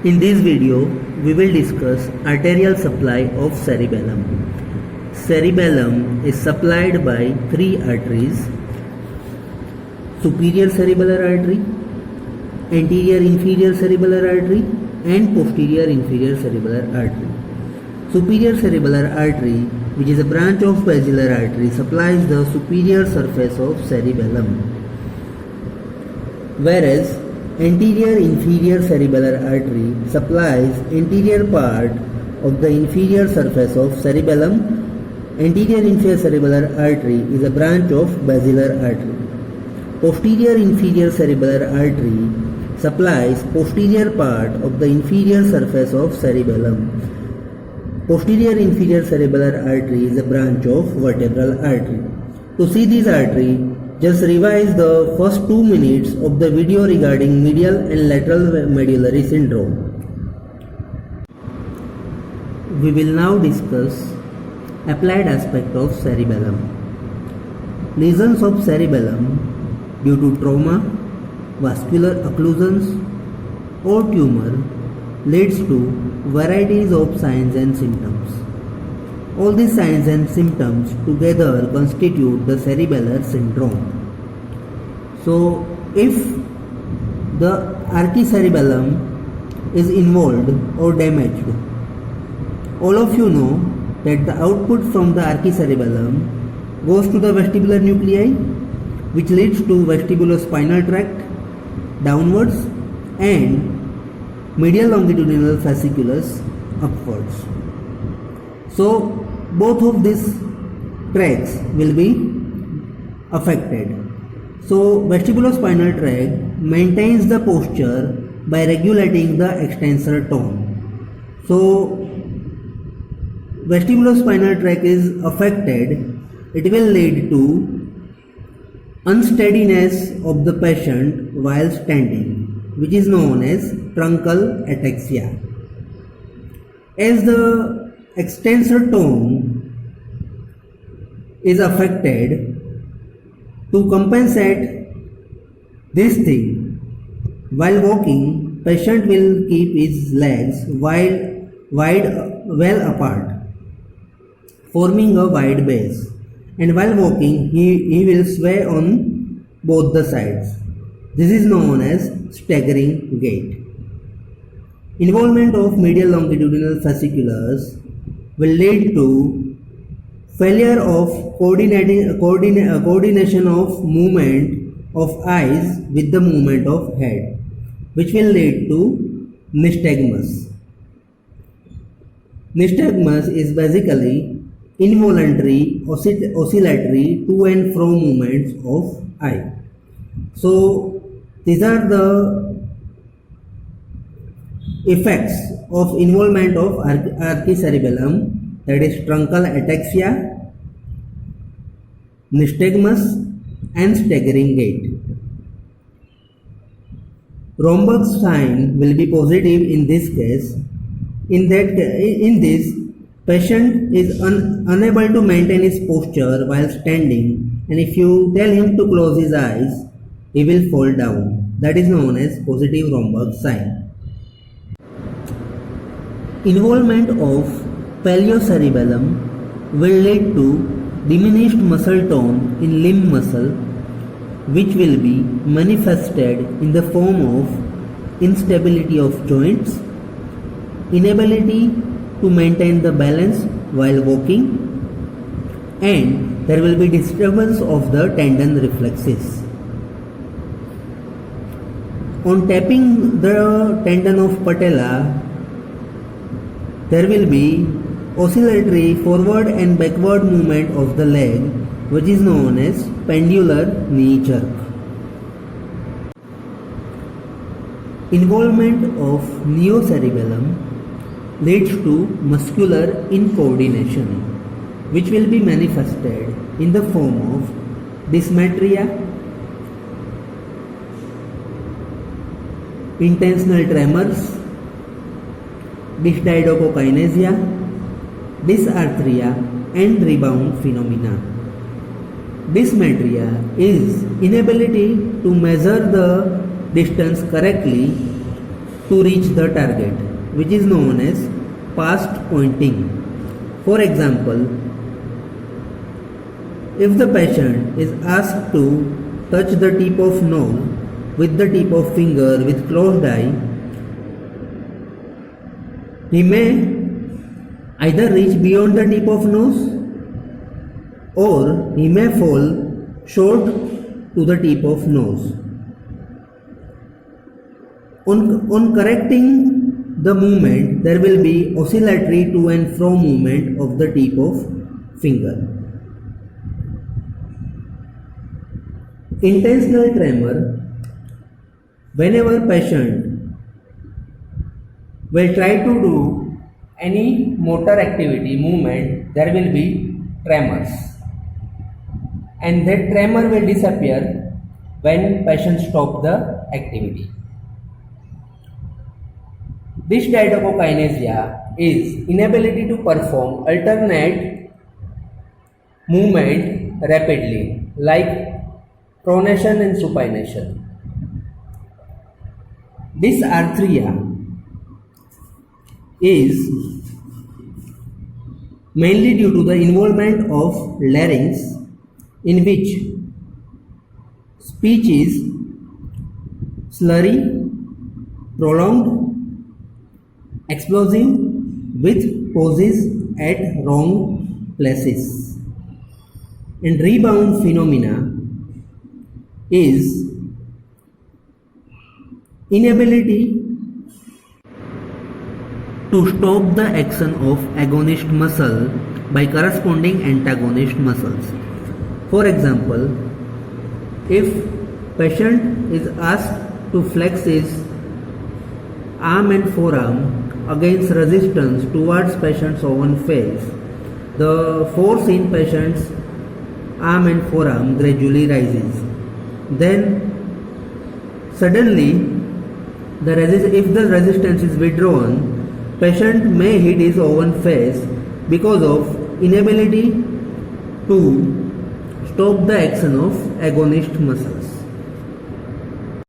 In this video, we will discuss arterial supply of cerebellum. Cerebellum is supplied by three arteries: superior cerebellar artery, anterior inferior cerebellar artery, and posterior inferior cerebellar artery. Superior cerebellar artery, which is a branch of basilar artery, supplies the superior surface of cerebellum, whereas anterior inferior cerebellar artery supplies anterior part of the inferior surface of cerebellum. Anterior inferior cerebellar artery is a branch of basilar artery. Posterior inferior cerebellar artery supplies posterior part of the inferior surface of cerebellum. Posterior inferior cerebellar artery is a branch of vertebral artery. To see this artery, just revise the first 2 minutes of the video regarding medial and lateral medullary syndrome. We will now discuss applied aspect of cerebellum. Lesions of cerebellum due to trauma, vascular occlusions, or tumor leads to varieties of signs and symptoms. All these signs and symptoms together constitute the cerebellar syndrome. So, if the archicerebellum is involved or damaged, all of you know that the output from the archicerebellum goes to the vestibular nuclei, which leads to vestibulospinal tract downwards and medial longitudinal fasciculus upwards. So both of these tracts will be affected. So vestibulospinal tract maintains the posture by regulating the extensor tone. So vestibulospinal tract is affected, it will lead to unsteadiness of the patient while standing, which is known as truncal ataxia. As the extensor tone is affected, to compensate this thing, while walking, patient will keep his legs well apart, forming a wide base, and while walking he will sway on both the sides. This is known as staggering gait. Involvement of medial longitudinal fasciculus will lead to failure of coordination of movement of eyes with the movement of head, which will lead to nystagmus. Nystagmus is basically involuntary oscillatory to and fro movements of eye. So these are the effects of involvement of archicerebellum, that is truncal ataxia, nystagmus, and staggering gait. Romberg's sign will be positive in this case. In this, patient is unable to maintain his posture while standing, and if you tell him to close his eyes, he will fall down. That is known as positive Romberg sign. Involvement of paliocerebellum will lead to diminished muscle tone in limb muscle, which will be manifested in the form of instability of joints, inability to maintain the balance while walking, and there will be disturbance of the tendon reflexes. On tapping the tendon of patella, there will be oscillatory forward and backward movement of the leg, which is known as pendular knee jerk. Involvement of neocerebellum leads to muscular incoordination, which will be manifested in the form of dysmetria, intentional tremors, dysdiadochokinesia, dysarthria, and rebound phenomena. Dysmetria is inability to measure the distance correctly to reach the target, which is known as past pointing. For example, if the patient is asked to touch the tip of nose with the tip of finger with closed eye, he may either reach beyond the tip of nose or he may fall short to the tip of nose. On correcting the movement, there will be oscillatory to and fro movement of the tip of finger. Intentional tremor. Whenever patient will try to do any motor activity, movement, there will be tremors. And that tremor will disappear when patient stop the activity. This diadochokinesia is inability to perform alternate movement rapidly, like pronation and supination. Dysarthria is mainly due to the involvement of larynx, in which speech is slurry, prolonged, explosive, with pauses at wrong places. And rebound phenomena is inability to stop the action of agonist muscle by corresponding antagonist muscles. For example, if patient is asked to flex his arm and forearm against resistance towards patient's own face, the force in patient's arm and forearm gradually rises. Then suddenly, if the resistance is withdrawn, patient may hit his own face because of inability to stop the action of agonist muscle.